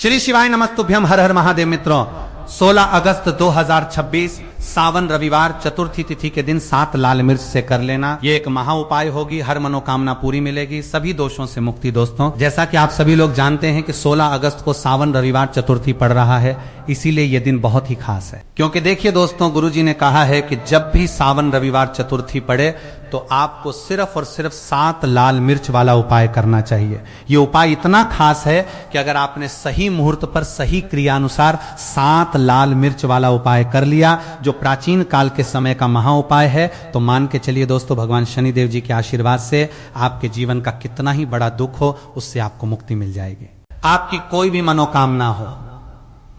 श्री शिवाय नमस्तुभ्यम। हर हर महादेव। मित्रों, 16 अगस्त 2026 सावन रविवार चतुर्थी तिथि के दिन 7 लाल मिर्च से कर लेना। ये एक महा उपाय होगी, हर मनोकामना पूरी मिलेगी, सभी दोषों से मुक्ति। दोस्तों, जैसा कि आप सभी लोग जानते हैं कि 16 अगस्त को सावन रविवार चतुर्थी पड़ रहा है, इसीलिए ये दिन बहुत ही खास है। क्योंकि देखिए दोस्तों, गुरुजी ने कहा है कि जब भी सावन रविवार चतुर्थी पड़े तो आपको सिर्फ और सिर्फ 7 लाल मिर्च वाला उपाय करना चाहिए। ये उपाय इतना खास है कि अगर आपने सही मुहूर्त पर सही क्रियानुसार 7 लाल मिर्च वाला उपाय कर लिया, जो प्राचीन काल के समय का महा उपाय है, तो मान के चलिए दोस्तों, भगवान शनिदेव जी के आशीर्वाद से आपके जीवन का कितना ही बड़ा दुख हो, उससे आपको मुक्ति मिल जाएगी। आपकी कोई भी मनोकामना हो,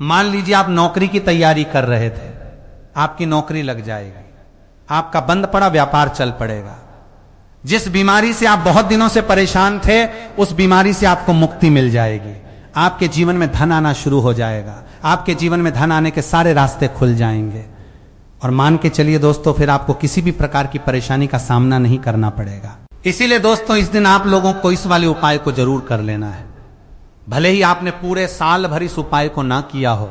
मान लीजिए आप नौकरी की तैयारी कर रहे थे, आपकी नौकरी लग जाएगी, आपका बंद पड़ा व्यापार चल पड़ेगा, जिस बीमारी से आप बहुत दिनों से परेशान थे, उस बीमारी से आपको मुक्ति मिल जाएगी, आपके जीवन में धन आना शुरू हो जाएगा, आपके जीवन में धन आने के सारे रास्ते खुल जाएंगे, और मान के चलिए दोस्तों, फिर आपको किसी भी प्रकार की परेशानी का सामना नहीं करना पड़ेगा। इसीलिए दोस्तों, इस दिन आप लोगों को इस वाले उपाय को जरूर कर लेना है। भले ही आपने पूरे साल भर इस उपाय को ना किया हो,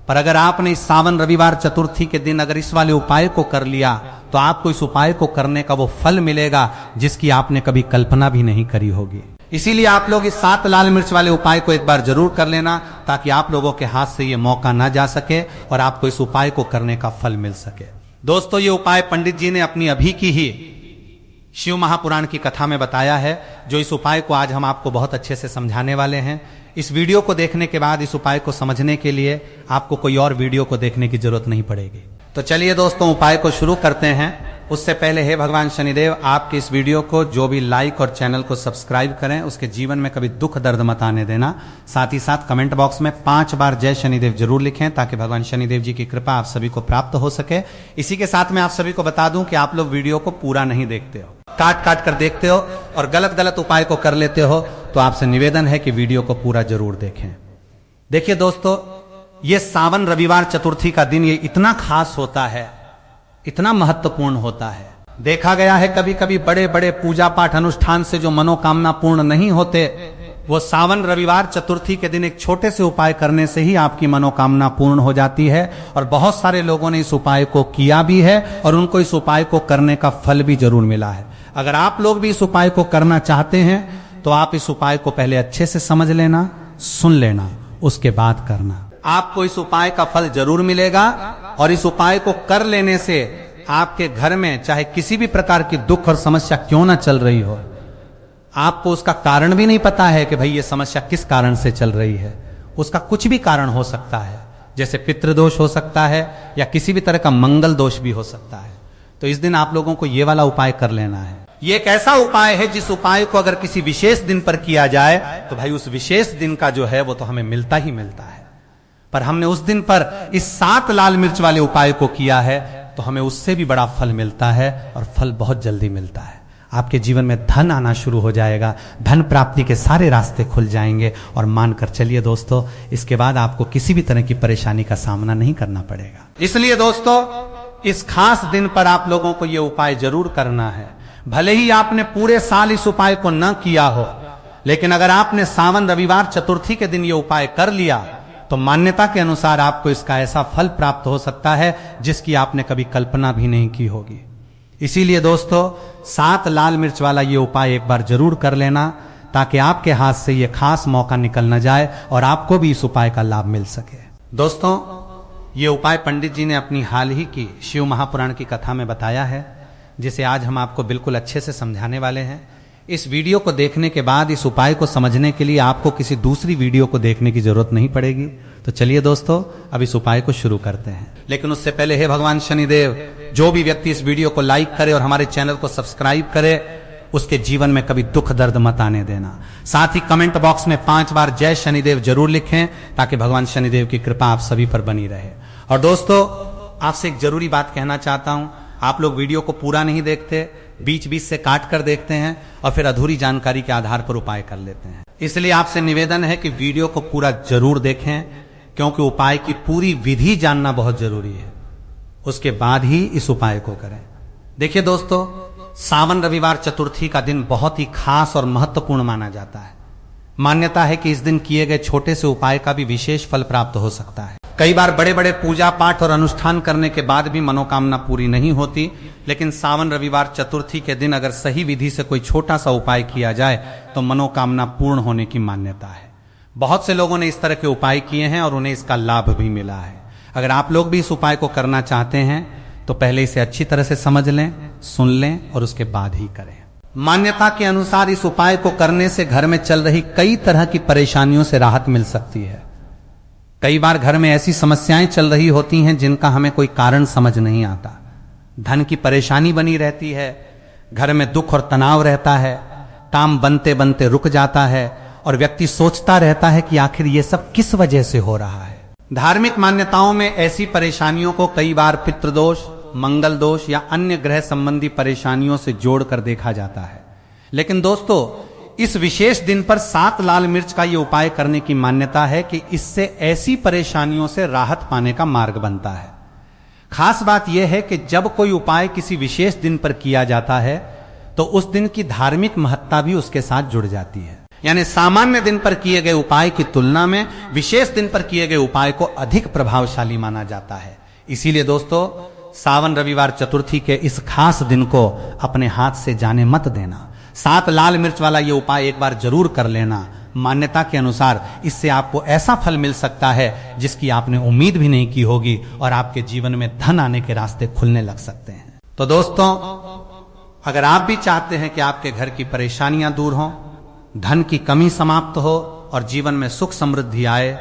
पर अगर आपने इस सावन रविवार चतुर्थी के दिन अगर इस वाले उपाय को कर लिया, तो आपको इस उपाय को करने का वो फल मिलेगा जिसकी आपने कभी कल्पना भी नहीं करी होगी। इसीलिए आप लोग इस 7 लाल मिर्च वाले उपाय को एक बार जरूर कर लेना, ताकि आप लोगों के हाथ से ये मौका ना जा सके और आपको इस उपाय को करने का फल मिल सके। दोस्तों, ये उपाय पंडित जी ने अपनी अभी की ही शिव महापुराण की कथा में बताया है, जो इस उपाय को आज हम आपको बहुत अच्छे से समझाने वाले हैं। इस वीडियो को देखने के बाद इस उपाय को समझने के लिए आपको कोई और वीडियो को देखने की जरूरत नहीं पड़ेगी। तो चलिए दोस्तों, उपाय को शुरू करते हैं। उससे पहले हे भगवान शनिदेव, आपके इस वीडियो को जो भी लाइक और चैनल को सब्सक्राइब करें, उसके जीवन में कभी दुख दर्द मत आने देना। साथ ही साथ कमेंट बॉक्स में 5 बार जय शनिदेव जरूर लिखें, ताकि भगवान शनिदेव जी की कृपा आप सभी को प्राप्त हो सके। इसी के साथ मैं आप सभी को बता दूं कि आप लोग वीडियो को पूरा नहीं देखते हो, काट काट कर देखते हो और गलत गलत उपाय को कर लेते हो, तो आपसे निवेदन है कि वीडियो को पूरा जरूर देखें। देखिए दोस्तों, ये सावन रविवार चतुर्थी का दिन ये इतना खास होता है, इतना महत्वपूर्ण होता है। देखा गया है कभी कभी बड़े बड़े पूजा पाठ अनुष्ठान से जो मनोकामना पूर्ण नहीं होते, वो सावन रविवार चतुर्थी के दिन एक छोटे से उपाय करने से ही आपकी मनोकामना पूर्ण हो जाती है। और बहुत सारे लोगों ने इस उपाय को किया भी है और उनको इस उपाय को करने का फल भी जरूर मिला है। अगर आप लोग भी इस उपाय को करना चाहते हैं, तो आप इस उपाय को पहले अच्छे से समझ लेना, सुन लेना, उसके बाद करना। आपको इस उपाय का फल जरूर मिलेगा, और इस उपाय को कर लेने से आपके घर में चाहे किसी भी प्रकार की दुख और समस्या क्यों ना चल रही हो, आपको उसका कारण भी नहीं पता है कि भाई ये समस्या किस कारण से चल रही है। उसका कुछ भी कारण हो सकता है, जैसे पितृदोष हो सकता है या किसी भी तरह का मंगल दोष भी हो सकता है। तो इस दिन आप लोगों को ये वाला उपाय कर लेना है। ये एक ऐसा उपाय है जिस उपाय को अगर किसी विशेष दिन पर किया जाए, तो भाई उस विशेष दिन का जो है वो तो हमें मिलता ही मिलता है। पर हमने उस दिन पर इस 7 लाल मिर्च वाले उपाय को किया है, तो हमें उससे भी बड़ा फल मिलता है, और फल बहुत जल्दी मिलता है। आपके जीवन में धन आना शुरू हो जाएगा, धन प्राप्ति के सारे रास्ते खुल जाएंगे, और मानकर चलिए दोस्तों, इसके बाद आपको किसी भी तरह की परेशानी का सामना नहीं करना पड़ेगा। इसलिए दोस्तों, इस खास दिन पर आप लोगों को यह उपाय जरूर करना है। भले ही आपने पूरे साल इस उपाय को न किया हो, लेकिन अगर आपने सावन रविवार चतुर्थी के दिन यह उपाय कर लिया, तो मान्यता के अनुसार आपको इसका ऐसा फल प्राप्त हो सकता है जिसकी आपने कभी कल्पना भी नहीं की होगी। इसीलिए दोस्तों, 7 लाल मिर्च वाला ये उपाय एक बार जरूर कर लेना, ताकि आपके हाथ से ये खास मौका निकल न जाए और आपको भी इस उपाय का लाभ मिल सके। दोस्तों, ये उपाय पंडित जी ने अपनी हाल ही की शिव महापुराण की कथा में बताया है, जिसे आज हम आपको बिल्कुल अच्छे से समझाने वाले हैं। इस वीडियो को देखने के बाद इस उपाय को समझने के लिए आपको किसी दूसरी वीडियो को देखने की जरूरत नहीं पड़ेगी। तो चलिए दोस्तों, अब इस उपाय को शुरू करते हैं। लेकिन उससे पहले हे भगवान शनिदेव, जो भी व्यक्ति इस वीडियो को लाइक करे और हमारे चैनल को सब्सक्राइब करे, उसके जीवन में कभी दुख दर्द मत आने देना। साथ ही कमेंट बॉक्स में 5 बार जय शनिदेव जरूर लिखें, ताकि भगवान शनिदेव की कृपा आप सभी पर बनी रहे। और दोस्तों, आपसे एक जरूरी बात कहना चाहता हूं। आप लोग वीडियो को पूरा नहीं देखते, बीच बीच से काट कर देखते हैं और फिर अधूरी जानकारी के आधार पर उपाय कर लेते हैं। इसलिए आपसे निवेदन है कि वीडियो को पूरा जरूर देखें, क्योंकि उपाय की पूरी विधि जानना बहुत जरूरी है। उसके बाद ही इस उपाय को करें। देखिए दोस्तों, सावन रविवार चतुर्थी का दिन बहुत ही खास और महत्वपूर्ण माना जाता है। मान्यता है कि इस दिन किए गए छोटे से उपाय का भी विशेष फल प्राप्त हो सकता है। कई बार बड़े बड़े पूजा पाठ और अनुष्ठान करने के बाद भी मनोकामना पूरी नहीं होती, लेकिन सावन रविवार चतुर्थी के दिन अगर सही विधि से कोई छोटा सा उपाय किया जाए तो मनोकामना पूर्ण होने की मान्यता है। बहुत से लोगों ने इस तरह के उपाय किए हैं और उन्हें इसका लाभ भी मिला है। अगर आप लोग भी इस उपाय को करना चाहते हैं तो पहले इसे अच्छी तरह से समझ लें, सुन लें और उसके बाद ही करें। मान्यता के अनुसार इस उपाय को करने से घर में चल रही कई तरह की परेशानियों से राहत मिल सकती है। कई बार घर में ऐसी समस्याएं चल रही होती हैं जिनका हमें कोई कारण समझ नहीं आता। धन की परेशानी बनी रहती है, घर में दुख और तनाव रहता है, काम बनते बनते रुक जाता है और व्यक्ति सोचता रहता है कि आखिर ये सब किस वजह से हो रहा है। धार्मिक मान्यताओं में ऐसी परेशानियों को कई बार पितृदोष, मंगल दोष या अन्य ग्रह संबंधी परेशानियों से जोड़कर देखा जाता है। लेकिन दोस्तों, इस विशेष दिन पर 7 लाल मिर्च का यह उपाय करने की मान्यता है कि इससे ऐसी परेशानियों से राहत पाने का मार्ग बनता है। खास बात यह है कि जब कोई उपाय किसी विशेष दिन पर किया जाता है तो उस दिन की धार्मिक महत्ता भी उसके साथ जुड़ जाती है। यानी सामान्य दिन पर किए गए उपाय की तुलना में विशेष दिन पर किए गए उपाय को अधिक प्रभावशाली माना जाता है। इसीलिए दोस्तों, सावन रविवार चतुर्थी के इस खास दिन को अपने हाथ से जाने मत देना। 7 लाल मिर्च वाला ये उपाय एक बार जरूर कर लेना। मान्यता के अनुसार इससे आपको ऐसा फल मिल सकता है जिसकी आपने उम्मीद भी नहीं की होगी और आपके जीवन में धन आने के रास्ते खुलने लग सकते हैं। तो दोस्तों, अगर आप भी चाहते हैं कि आपके घर की परेशानियां दूर हों, धन की कमी समाप्त हो और जीवन में सुख समृद्धि आए,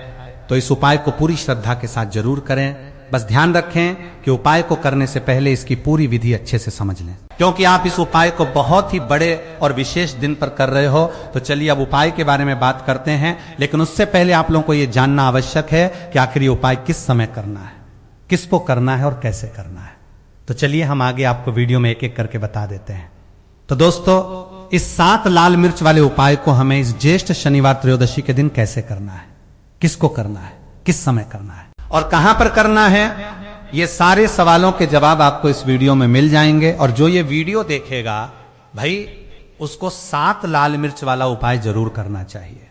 तो इस उपाय को पूरी श्रद्धा के साथ जरूर करें। बस ध्यान रखें कि उपाय को करने से पहले इसकी पूरी विधि अच्छे से समझ लें, क्योंकि आप इस उपाय को बहुत ही बड़े और विशेष दिन पर कर रहे हो। तो चलिए अब उपाय के बारे में बात करते हैं, लेकिन उससे पहले आप लोगों को यह जानना आवश्यक है कि आखिर ये उपाय किस समय करना है, किसको करना है और कैसे करना है। तो चलिए हम आगे आपको वीडियो में एक एक करके बता देते हैं। तो दोस्तों, इस 7 लाल मिर्च वाले उपाय को हमें इस ज्येष्ठ शनिवार त्रयोदशी के दिन कैसे करना है, किसको करना है, किस समय करना है और कहां पर करना है, ये सारे सवालों के जवाब आपको इस वीडियो में मिल जाएंगे। और जो ये वीडियो देखेगा भाई, उसको 7 लाल मिर्च वाला उपाय जरूर करना चाहिए,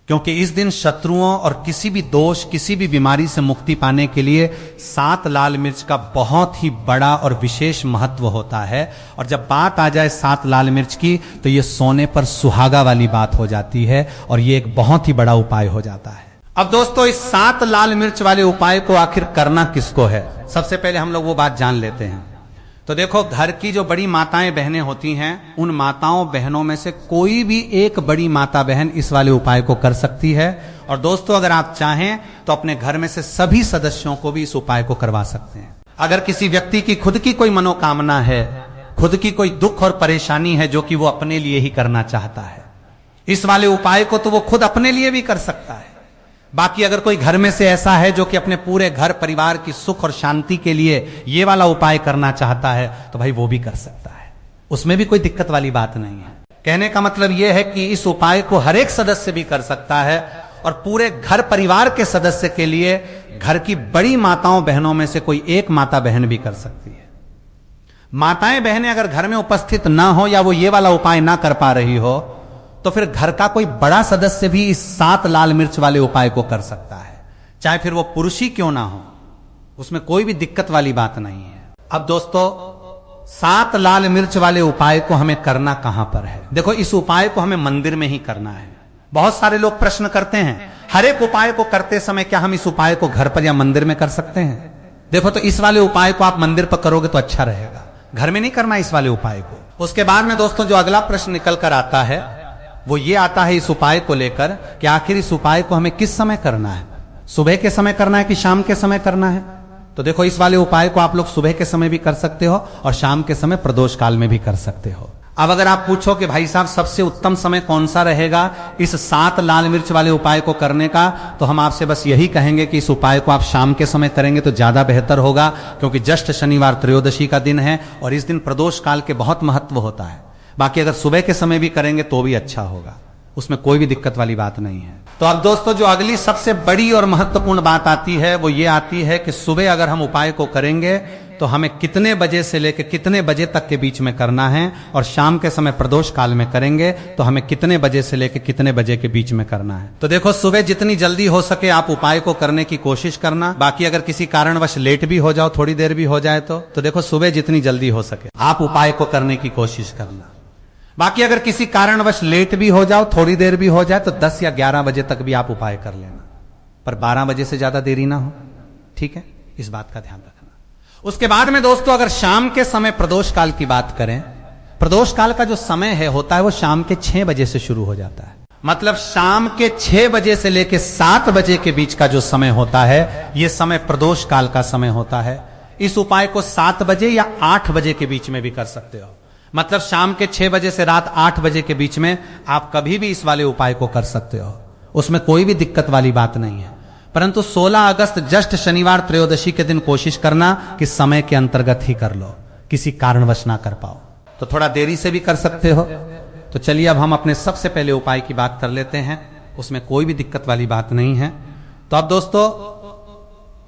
क्योंकि इस दिन शत्रुओं और किसी भी दोष, किसी भी बीमारी से मुक्ति पाने के लिए 7 लाल मिर्च का बहुत ही बड़ा और विशेष महत्व होता है। और जब बात आ जाए 7 लाल मिर्च की, तो ये सोने पर सुहागा वाली बात हो जाती है और ये एक बहुत ही बड़ा उपाय हो जाता है। अब दोस्तों, इस 7 लाल मिर्च वाले उपाय को आखिर करना किसको है, सबसे पहले हम लोग वो बात जान लेते हैं। तो देखो, घर की जो बड़ी माताएं बहनें होती हैं, उन माताओं बहनों में से कोई भी एक बड़ी माता बहन इस वाले उपाय को कर सकती है। और दोस्तों, अगर आप चाहें तो अपने घर में से सभी सदस्यों को भी इस उपाय को करवा सकते हैं। अगर किसी व्यक्ति की खुद की कोई मनोकामना है, खुद की कोई दुख और परेशानी है जो कि वो अपने लिए ही करना चाहता है, इस वाले उपाय को तो वो खुद अपने लिए भी कर सकता है। बाकी अगर कोई घर में से ऐसा है जो कि अपने पूरे घर परिवार की सुख और शांति के लिए ये वाला उपाय करना चाहता है, तो भाई वो भी कर सकता है, उसमें भी कोई दिक्कत वाली बात नहीं है। कहने का मतलब यह है कि इस उपाय को हर एक सदस्य भी कर सकता है और पूरे घर परिवार के सदस्य के लिए घर की बड़ी माताओं बहनों में से कोई एक माता बहन भी कर सकती है। माताएं बहनें अगर घर में उपस्थित ना हो या वो ये वाला उपाय ना कर पा रही हो, तो फिर घर का कोई बड़ा सदस्य भी इस 7 लाल मिर्च वाले उपाय को कर सकता है, चाहे फिर वो पुरुष ही क्यों ना हो, उसमें कोई भी दिक्कत वाली बात नहीं है। अब दोस्तों, 7 लाल मिर्च वाले उपाय को हमें करना कहां पर है। देखो, इस उपाय को हमें मंदिर में ही करना है। बहुत सारे लोग प्रश्न करते हैं, हर एक उपाय को करते समय क्या हम इस उपाय को घर पर या मंदिर में कर सकते हैं। देखो, तो इस वाले उपाय को आप मंदिर पर करोगे तो अच्छा रहेगा, घर में नहीं करना इस वाले उपाय को। उसके बाद में दोस्तों, जो अगला प्रश्न निकल कर आता है वो ये आता है इस उपाय को लेकर कि आखिर इस उपाय को हमें किस समय करना है, सुबह के समय करना है कि शाम के समय करना है। तो देखो, इस वाले उपाय को आप लोग सुबह के समय भी कर सकते हो और शाम के समय प्रदोष काल में भी कर सकते हो। अब अगर आप पूछो कि भाई साहब सबसे उत्तम समय कौन सा रहेगा इस 7 लाल मिर्च वाले उपाय को करने का, तो हम आपसे बस यही कहेंगे कि इस उपाय को आप शाम के समय करेंगे तो ज्यादा बेहतर होगा, क्योंकि ज्येष्ठ शनिवार त्रयोदशी का दिन है और इस दिन प्रदोष काल के बहुत महत्व होता है। बाकी अगर सुबह के समय भी करेंगे तो भी अच्छा होगा, उसमें कोई भी दिक्कत वाली बात नहीं है। तो अब दोस्तों, जो अगली सबसे बड़ी और महत्वपूर्ण बात आती है वो ये आती है कि सुबह अगर हम उपाय को करेंगे तो हमें कितने बजे से लेकर कितने बजे तक के बीच में करना है, और शाम के समय प्रदोष काल में करेंगे तो हमें कितने बजे से लेकर कितने बजे के बीच में करना है। तो देखो, सुबह जितनी जल्दी हो सके आप उपाय को करने की कोशिश करना। बाकी अगर किसी कारणवश लेट भी हो जाओ, थोड़ी देर भी हो जाए तो देखो सुबह जितनी जल्दी हो सके आप उपाय को करने की कोशिश करना। बाकी अगर किसी कारणवश लेट भी हो जाओ, थोड़ी देर भी हो जाए, तो 10 या 11 बजे तक भी आप उपाय कर लेना, पर 12 बजे से ज्यादा देरी ना हो। ठीक है, इस बात का ध्यान रखना। उसके बाद में दोस्तों, अगर शाम के समय प्रदोष काल की बात करें, प्रदोष काल का जो समय है होता है वो शाम के 6 बजे से शुरू हो जाता है। मतलब शाम के 6 बजे से लेकर 7 बजे के बीच का जो समय होता है, यह समय प्रदोष काल का समय होता है। इस उपाय को 7 बजे या 8 बजे के बीच में भी कर सकते हो। मतलब शाम के 6 बजे से रात 8 बजे के बीच में आप कभी भी इस वाले उपाय को कर सकते हो, उसमें कोई भी दिक्कत वाली बात नहीं है। परंतु 16 अगस्त जस्ट शनिवार त्रयोदशी के दिन कोशिश करना कि समय के अंतर्गत ही कर लो, किसी कारणवश ना कर पाओ तो थोड़ा देरी से भी कर सकते हो। तो चलिए अब हम अपने सबसे पहले उपाय की बात कर लेते हैं, उसमें कोई भी दिक्कत वाली बात नहीं है। तो अब दोस्तों,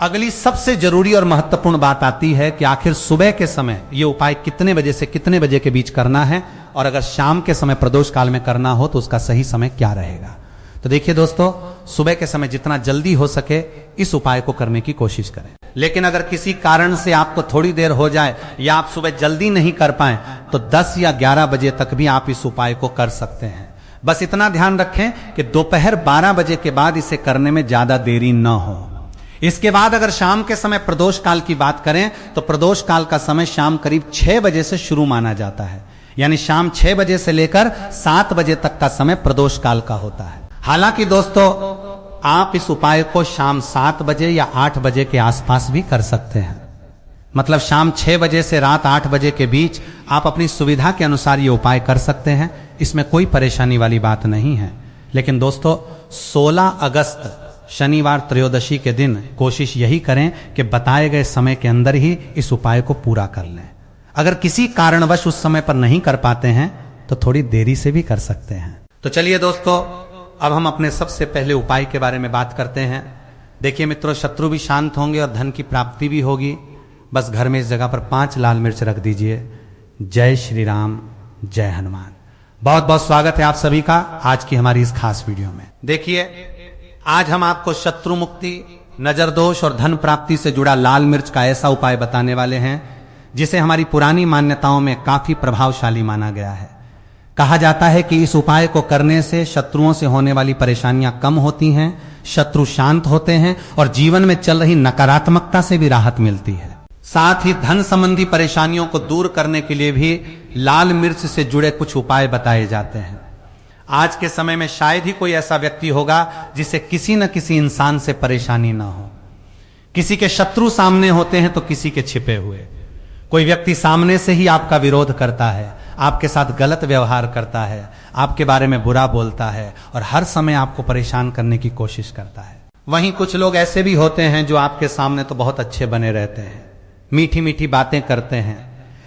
अगली सबसे जरूरी और महत्वपूर्ण बात आती है कि आखिर सुबह के समय यह उपाय कितने बजे से कितने बजे के बीच करना है, और अगर शाम के समय प्रदोष काल में करना हो तो उसका सही समय क्या रहेगा। तो देखिए दोस्तों, सुबह के समय जितना जल्दी हो सके इस उपाय को करने की कोशिश करें। लेकिन अगर किसी कारण से आपको थोड़ी देर हो जाए या आप सुबह जल्दी नहीं कर पाए तो 10 या 11 बजे तक भी आप इस उपाय को कर सकते हैं। बस इतना ध्यान रखें कि दोपहर 12 बजे के बाद इसे करने में ज्यादा देरी न हो। इसके बाद अगर शाम के समय प्रदोष काल की बात करें तो प्रदोष काल का समय शाम करीब 6 बजे से शुरू माना जाता है, यानी शाम 6 बजे से लेकर 7 बजे तक का समय प्रदोष काल का होता है। हालांकि दोस्तों, आप इस उपाय को शाम 7 बजे या 8 बजे के आसपास भी कर सकते हैं। मतलब शाम 6 बजे से रात 8 बजे के बीच आप अपनी सुविधा के अनुसार ये उपाय कर सकते हैं, इसमें कोई परेशानी वाली बात नहीं है। लेकिन दोस्तों, 16 अगस्त शनिवार त्रयोदशी के दिन कोशिश यही करें कि बताए गए समय के अंदर ही इस उपाय को पूरा कर लें। अगर किसी कारणवश उस समय पर नहीं कर पाते हैं तो थोड़ी देरी से भी कर सकते हैं। तो चलिए दोस्तों, अब हम अपने सबसे पहले उपाय के बारे में बात करते हैं। देखिए मित्रों, शत्रु भी शांत होंगे और धन की प्राप्ति भी होगी। बस घर में इस जगह पर 5 लाल मिर्च रख दीजिए। जय श्री राम, जय हनुमान। बहुत बहुत स्वागत है आप सभी का आज की हमारी इस खास वीडियो में। देखिए, आज हम आपको शत्रु मुक्ति, नजर दोष और धन प्राप्ति से जुड़ा लाल मिर्च का ऐसा उपाय बताने वाले हैं जिसे हमारी पुरानी मान्यताओं में काफी प्रभावशाली माना गया है। कहा जाता है कि इस उपाय को करने से शत्रुओं से होने वाली परेशानियां कम होती हैं, शत्रु शांत होते हैं और जीवन में चल रही नकारात्मकता से भी राहत मिलती है। साथ ही धन संबंधी परेशानियों को दूर करने के लिए भी लाल मिर्च से जुड़े कुछ उपाय बताए जाते हैं। आज के समय में शायद ही कोई ऐसा व्यक्ति होगा जिसे किसी न किसी इंसान से परेशानी ना हो। किसी के शत्रु सामने होते हैं तो किसी के छिपे हुए। कोई व्यक्ति सामने से ही आपका विरोध करता है, आपके साथ गलत व्यवहार करता है, आपके बारे में बुरा बोलता है और हर समय आपको परेशान करने की कोशिश करता है। वहीं कुछ लोग ऐसे भी होते हैं जो आपके सामने तो बहुत अच्छे बने रहते हैं, मीठी मीठी बातें करते हैं,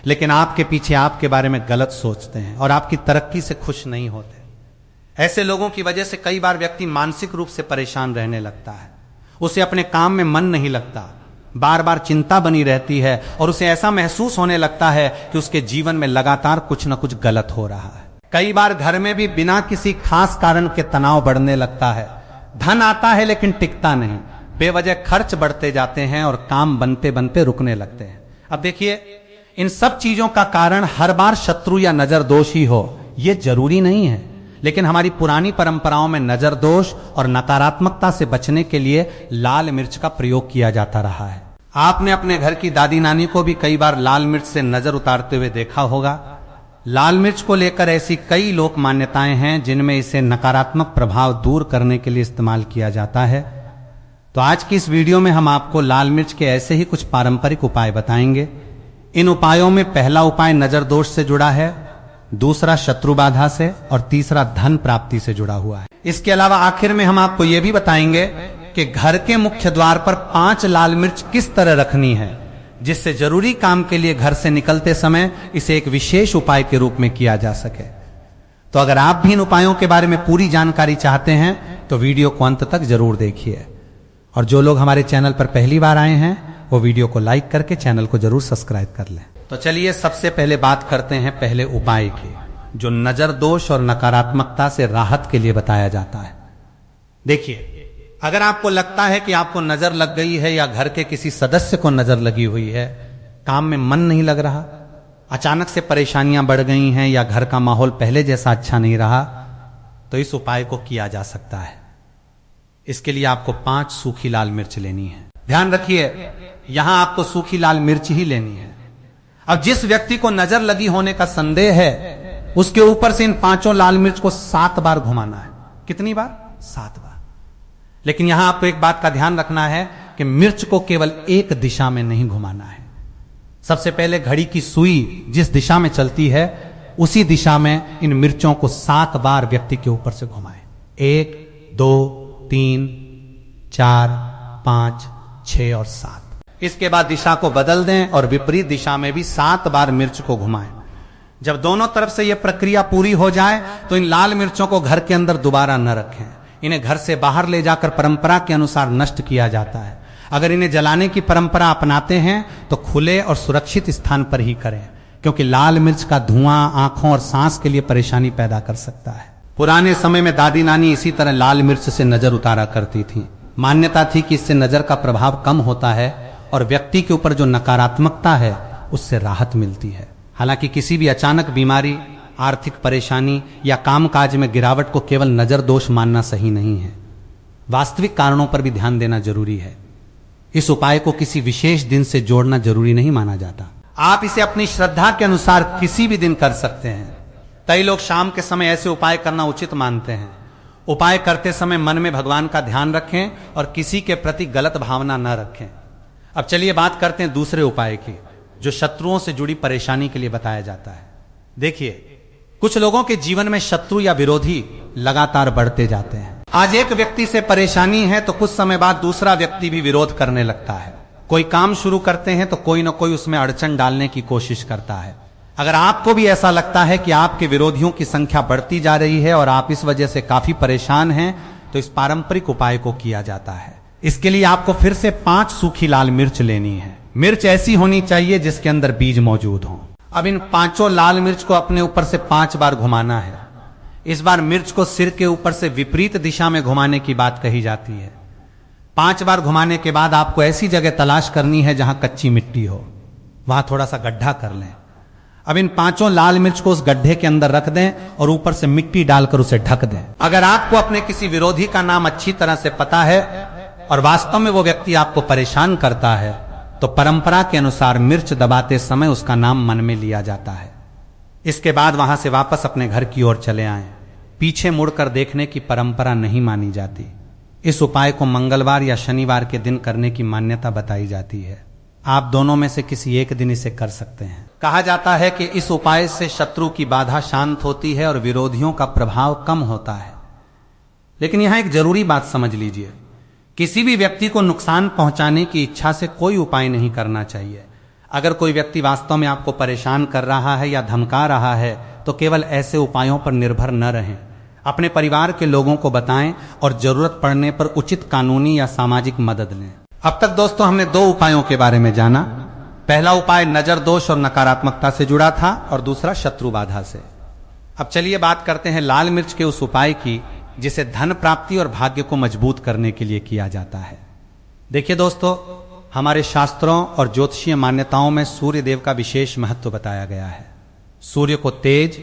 लेकिन आपके पीछे आपके बारे में गलत सोचते हैं और आपकी तरक्की से खुश नहीं होते। ऐसे लोगों की वजह से कई बार व्यक्ति मानसिक रूप से परेशान रहने लगता है। उसे अपने काम में मन नहीं लगता, बार बार चिंता बनी रहती है और उसे ऐसा महसूस होने लगता है कि उसके जीवन में लगातार कुछ न कुछ गलत हो रहा है। कई बार घर में भी बिना किसी खास कारण के तनाव बढ़ने लगता है। धन आता है लेकिन टिकता नहीं, बेवजह खर्च बढ़ते जाते हैं और काम बनते बनते रुकने लगते हैं। अब देखिए, इन सब चीजों का कारण हर बार शत्रु या नजर दोष ही हो, यह जरूरी नहीं है। लेकिन हमारी पुरानी परंपराओं में नजर दोष और नकारात्मकता से बचने के लिए लाल मिर्च का प्रयोग किया जाता रहा है। आपने अपने घर की दादी नानी को भी कई बार लाल मिर्च से नजर उतारते हुए देखा होगा। लाल मिर्च को लेकर ऐसी कई लोक मान्यताएं हैं जिनमें इसे नकारात्मक प्रभाव दूर करने के लिए इस्तेमाल किया जाता है। तो आज की इस वीडियो में हम आपको लाल मिर्च के ऐसे ही कुछ पारंपरिक उपाय बताएंगे। इन उपायों में पहला उपाय नजर दोष से जुड़ा है, दूसरा शत्रु बाधा से और तीसरा धन प्राप्ति से जुड़ा हुआ है। इसके अलावा आखिर में हम आपको यह भी बताएंगे कि घर के मुख्य द्वार पर 5 लाल मिर्च किस तरह रखनी है, जिससे जरूरी काम के लिए घर से निकलते समय इसे एक विशेष उपाय के रूप में किया जा सके। तो अगर आप भी इन उपायों के बारे में पूरी जानकारी चाहते हैं तो वीडियो को अंत तक जरूर देखिए। और जो लोग हमारे चैनल पर पहली बार आए हैं वो वीडियो को लाइक करके चैनल को जरूर सब्सक्राइब कर लें। तो चलिए सबसे पहले बात करते हैं पहले उपाय की, जो नजर दोष और नकारात्मकता से राहत के लिए बताया जाता है। देखिए, अगर आपको लगता है कि आपको नजर लग गई है या घर के किसी सदस्य को नजर लगी हुई है, काम में मन नहीं लग रहा, अचानक से परेशानियां बढ़ गई हैं या घर का माहौल पहले जैसा अच्छा नहीं रहा, तो इस उपाय को किया जा सकता है। इसके लिए आपको 5 सूखी लाल मिर्च लेनी है। ध्यान रखिए, यहां आपको सूखी लाल मिर्च ही लेनी है। अब जिस व्यक्ति को नजर लगी होने का संदेह है, उसके ऊपर से इन 5 लाल मिर्च को 7 बार घुमाना है। कितनी बार? 7 बार। लेकिन यहां आपको एक बात का ध्यान रखना है कि मिर्च को केवल एक दिशा में नहीं घुमाना है। सबसे पहले घड़ी की सुई जिस दिशा में चलती है, उसी दिशा में इन मिर्चों को 7 बार व्यक्ति के ऊपर से घुमाएं। 1, 2, 3, 4, 5, 6 और 7। इसके बाद दिशा को बदल दें और विपरीत दिशा में भी 7 बार मिर्च को घुमाएं। जब दोनों तरफ से यह प्रक्रिया पूरी हो जाए तो इन लाल मिर्चों को घर के अंदर दोबारा न रखें। इन्हें घर से बाहर ले जाकर परंपरा के अनुसार नष्ट किया जाता है। अगर इन्हें जलाने की परंपरा अपनाते हैं तो खुले और सुरक्षित स्थान पर ही करें, क्योंकि लाल मिर्च का धुआं आंखों और सांस के लिए परेशानी पैदा कर सकता है। पुराने समय में दादी नानी इसी तरह लाल मिर्च से नजर उतारा करती थी। मान्यता थी कि इससे नजर का प्रभाव कम होता है और व्यक्ति के ऊपर जो नकारात्मकता है उससे राहत मिलती है। हालांकि किसी भी अचानक बीमारी, आर्थिक परेशानी या कामकाज में गिरावट को केवल नजर दोष मानना सही नहीं है। वास्तविक कारणों पर भी ध्यान देना जरूरी है। इस उपाय को किसी विशेष दिन से जोड़ना जरूरी नहीं माना जाता। आप इसे अपनी श्रद्धा के अनुसार किसी भी दिन कर सकते हैं। कई लोग शाम के समय ऐसे उपाय करना उचित मानते हैं। उपाय करते समय मन में भगवान का ध्यान रखें और किसी के प्रति गलत भावना न रखें। अब चलिए बात करते हैं दूसरे उपाय की, जो शत्रुओं से जुड़ी परेशानी के लिए बताया जाता है। देखिए, कुछ लोगों के जीवन में शत्रु या विरोधी लगातार बढ़ते जाते हैं। आज एक व्यक्ति से परेशानी है तो कुछ समय बाद दूसरा व्यक्ति भी विरोध करने लगता है। कोई काम शुरू करते हैं तो कोई ना कोई उसमें अड़चन डालने की कोशिश करता है। अगर आपको भी ऐसा लगता है कि आपके विरोधियों की संख्या बढ़ती जा रही है और आप इस वजह से काफी परेशान हैं, तो इस पारंपरिक उपाय को किया जाता है। इसके लिए आपको फिर से 5 सूखी लाल मिर्च लेनी है। मिर्च ऐसी होनी चाहिए जिसके अंदर बीज मौजूद हों। अब इन 5 लाल मिर्च को अपने ऊपर से 5 बार घुमाना है। इस बार मिर्च को सिर के ऊपर से विपरीत दिशा में घुमाने की बात कही जाती है। 5 बार घुमाने के बाद आपको ऐसी जगह तलाश करनी है जहां कच्ची मिट्टी हो, वहां थोड़ा सा गड्ढा कर लें। अब इन 5 लाल मिर्च को उस गड्ढे के अंदर रख दें और ऊपर से मिट्टी डालकर उसे ढक दें। अगर आपको अपने किसी विरोधी का नाम अच्छी तरह से पता है और वास्तव में वो व्यक्ति आपको परेशान करता है, तो परंपरा के अनुसार मिर्च दबाते समय उसका नाम मन में लिया जाता है। इसके बाद वहां से वापस अपने घर की ओर चले आएं। पीछे मुड़कर देखने की परंपरा नहीं मानी जाती। इस उपाय को मंगलवार या शनिवार के दिन करने की मान्यता बताई जाती है। आप दोनों में से किसी एक दिन इसे कर सकते हैं। कहा जाता है कि इस उपाय से शत्रु की बाधा शांत होती है और विरोधियों का प्रभाव कम होता है। लेकिन यहां एक जरूरी बात समझ लीजिए, किसी भी व्यक्ति को नुकसान पहुंचाने की इच्छा से कोई उपाय नहीं करना चाहिए। अगर कोई व्यक्ति वास्तव में आपको परेशान कर रहा है या धमका रहा है, तो केवल ऐसे उपायों पर निर्भर न रहें। अपने परिवार के लोगों को बताएं और जरूरत पड़ने पर उचित कानूनी या सामाजिक मदद लें। अब तक दोस्तों हमने 2 उपायों के बारे में जाना। पहला उपाय नजर दोष और नकारात्मकता से जुड़ा था और दूसरा शत्रु बाधा से। अब चलिए बात करते हैं लाल मिर्च के उस उपाय की जिसे धन प्राप्ति और भाग्य को मजबूत करने के लिए किया जाता है। देखिए दोस्तों, हमारे शास्त्रों और ज्योतिषीय मान्यताओं में सूर्य देव का विशेष महत्व बताया गया है। सूर्य को तेज,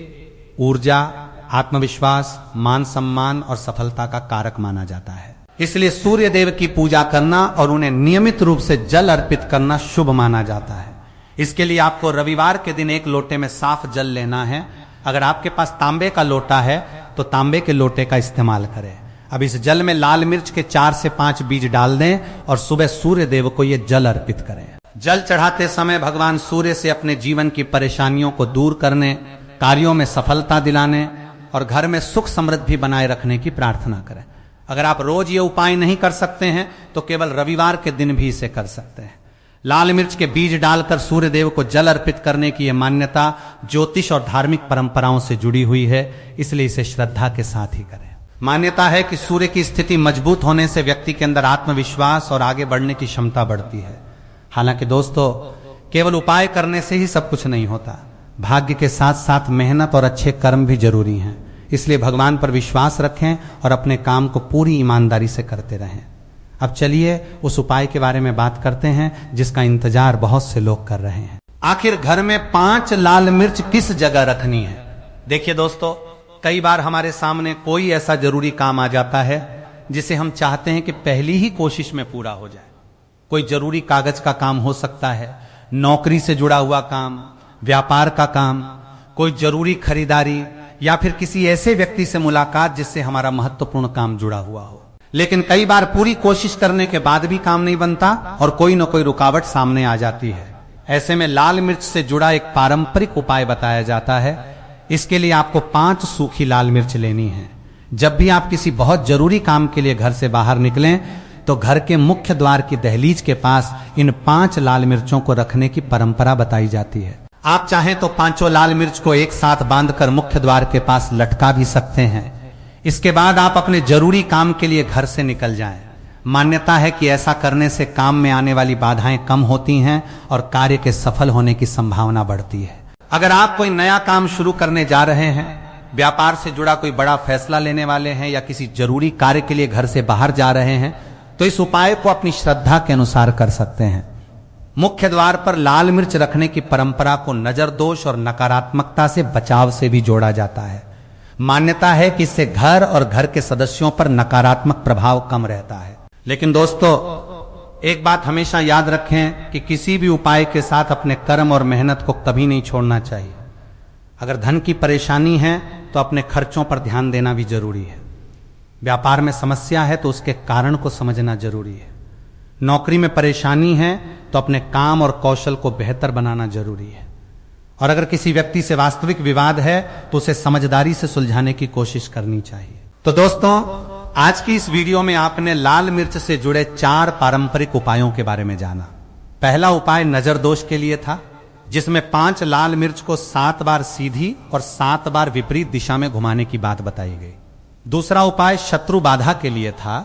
ऊर्जा, आत्मविश्वास, मान सम्मान और सफलता का कारक माना जाता है। इसलिए सूर्य देव की पूजा करना और उन्हें नियमित रूप से जल अर्पित करना शुभ माना जाता है। इसके लिए आपको रविवार के दिन 1 लोटे में साफ जल लेना है। अगर आपके पास तांबे का लोटा है तो तांबे के लोटे का इस्तेमाल करें। अब इस जल में लाल मिर्च के 4 से 5 बीज डाल दें और सुबह सूर्य देव को यह जल अर्पित करें। जल चढ़ाते समय भगवान सूर्य से अपने जीवन की परेशानियों को दूर करने, कार्यों में सफलता दिलाने और घर में सुख समृद्धि बनाए रखने की प्रार्थना करें। अगर आप रोज ये उपाय नहीं कर सकते हैं तो केवल रविवार के दिन भी इसे कर सकते हैं। लाल मिर्च के बीज डालकर सूर्य देव को जल अर्पित करने की यह मान्यता ज्योतिष और धार्मिक परंपराओं से जुड़ी हुई है, इसलिए इसे श्रद्धा के साथ ही करें। मान्यता है कि सूर्य की स्थिति मजबूत होने से व्यक्ति के अंदर आत्मविश्वास और आगे बढ़ने की क्षमता बढ़ती है। हालांकि दोस्तों, केवल उपाय करने से ही सब कुछ नहीं होता। भाग्य के साथ साथ मेहनत और अच्छे कर्म भी जरूरी हैं। इसलिए भगवान पर विश्वास रखें और अपने काम को पूरी ईमानदारी से करते रहें। अब चलिए उस उपाय के बारे में बात करते हैं जिसका इंतजार बहुत से लोग कर रहे हैं। आखिर घर में 5 लाल मिर्च किस जगह रखनी है? देखिए दोस्तों, कई बार हमारे सामने कोई ऐसा जरूरी काम आ जाता है जिसे हम चाहते हैं कि पहली ही कोशिश में पूरा हो जाए। कोई जरूरी कागज का काम हो सकता है, नौकरी से जुड़ा हुआ काम, व्यापार का काम, कोई जरूरी खरीदारी या फिर किसी ऐसे व्यक्ति से मुलाकात जिससे हमारा महत्वपूर्ण काम जुड़ा हुआ हो। लेकिन कई बार पूरी कोशिश करने के बाद भी काम नहीं बनता और कोई न कोई रुकावट सामने आ जाती है। ऐसे में लाल मिर्च से जुड़ा एक पारंपरिक उपाय बताया जाता है। इसके लिए आपको 5 सूखी लाल मिर्च लेनी है। जब भी आप किसी बहुत जरूरी काम के लिए घर से बाहर निकलें तो घर के मुख्य द्वार की दहलीज के पास इन 5 लाल मिर्चों को रखने की परंपरा बताई जाती है। आप चाहें तो 5 लाल मिर्च को एक साथ बांधकर मुख्य द्वार के पास लटका भी सकते हैं। इसके बाद आप अपने जरूरी काम के लिए घर से निकल जाएं। मान्यता है कि ऐसा करने से काम में आने वाली बाधाएं कम होती हैं और कार्य के सफल होने की संभावना बढ़ती है। अगर आप कोई नया काम शुरू करने जा रहे हैं, व्यापार से जुड़ा कोई बड़ा फैसला लेने वाले हैं या किसी जरूरी कार्य के लिए घर से बाहर जा रहे हैं, तो इस उपाय को अपनी श्रद्धा के अनुसार कर सकते हैं। मुख्य द्वार पर लाल मिर्च रखने की परंपरा को नजर दोष और नकारात्मकता से बचाव से भी जोड़ा जाता है। मान्यता है कि इससे घर और घर के सदस्यों पर नकारात्मक प्रभाव कम रहता है। लेकिन दोस्तों, एक बात हमेशा याद रखें कि किसी भी उपाय के साथ अपने कर्म और मेहनत को कभी नहीं छोड़ना चाहिए। अगर धन की परेशानी है तो अपने खर्चों पर ध्यान देना भी जरूरी है। व्यापार में समस्या है तो उसके कारण को समझना जरूरी है। नौकरी में परेशानी है तो अपने काम और कौशल को बेहतर बनाना जरूरी है। और अगर किसी व्यक्ति से वास्तविक विवाद है तो उसे समझदारी से सुलझाने की कोशिश करनी चाहिए। तो दोस्तों, आज की इस वीडियो में आपने लाल मिर्च से जुड़े 4 पारंपरिक उपायों के बारे में जाना। पहला उपाय नजर दोष के लिए था, जिसमें 5 लाल मिर्च को 7 बार सीधी और 7 बार विपरीत दिशा में घुमाने की बात बताई गई। दूसरा उपाय शत्रु बाधा के लिए था,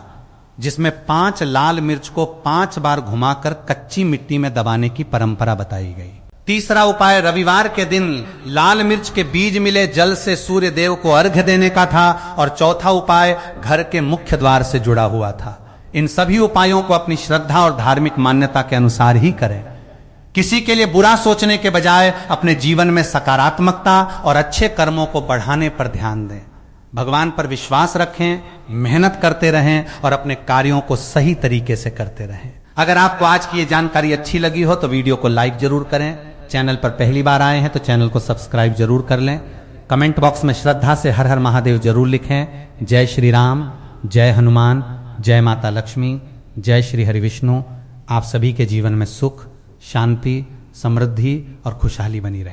जिसमें 5 लाल मिर्च को 5 बार घुमाकर कच्ची मिट्टी में दबाने की परंपरा बताई गई। तीसरा उपाय रविवार के दिन लाल मिर्च के बीज मिले जल से सूर्य देव को अर्घ्य देने का था। और चौथा उपाय घर के मुख्य द्वार से जुड़ा हुआ था। इन सभी उपायों को अपनी श्रद्धा और धार्मिक मान्यता के अनुसार ही करें। किसी के लिए बुरा सोचने के बजाय अपने जीवन में सकारात्मकता और अच्छे कर्मों को बढ़ाने पर ध्यान दें। भगवान पर विश्वास रखें, मेहनत करते रहें और अपने कार्यों को सही तरीके से करते रहें। अगर आपको आज की ये जानकारी अच्छी लगी हो तो वीडियो को लाइक जरूर करें। चैनल पर पहली बार आए हैं तो चैनल को सब्सक्राइब जरूर कर लें। कमेंट बॉक्स में श्रद्धा से हर हर महादेव जरूर लिखें। जय श्री राम, जय हनुमान, जय माता लक्ष्मी, जय श्री हरि विष्णु। आप सभी के जीवन में सुख, शांति, समृद्धि और खुशहाली बनी रहे।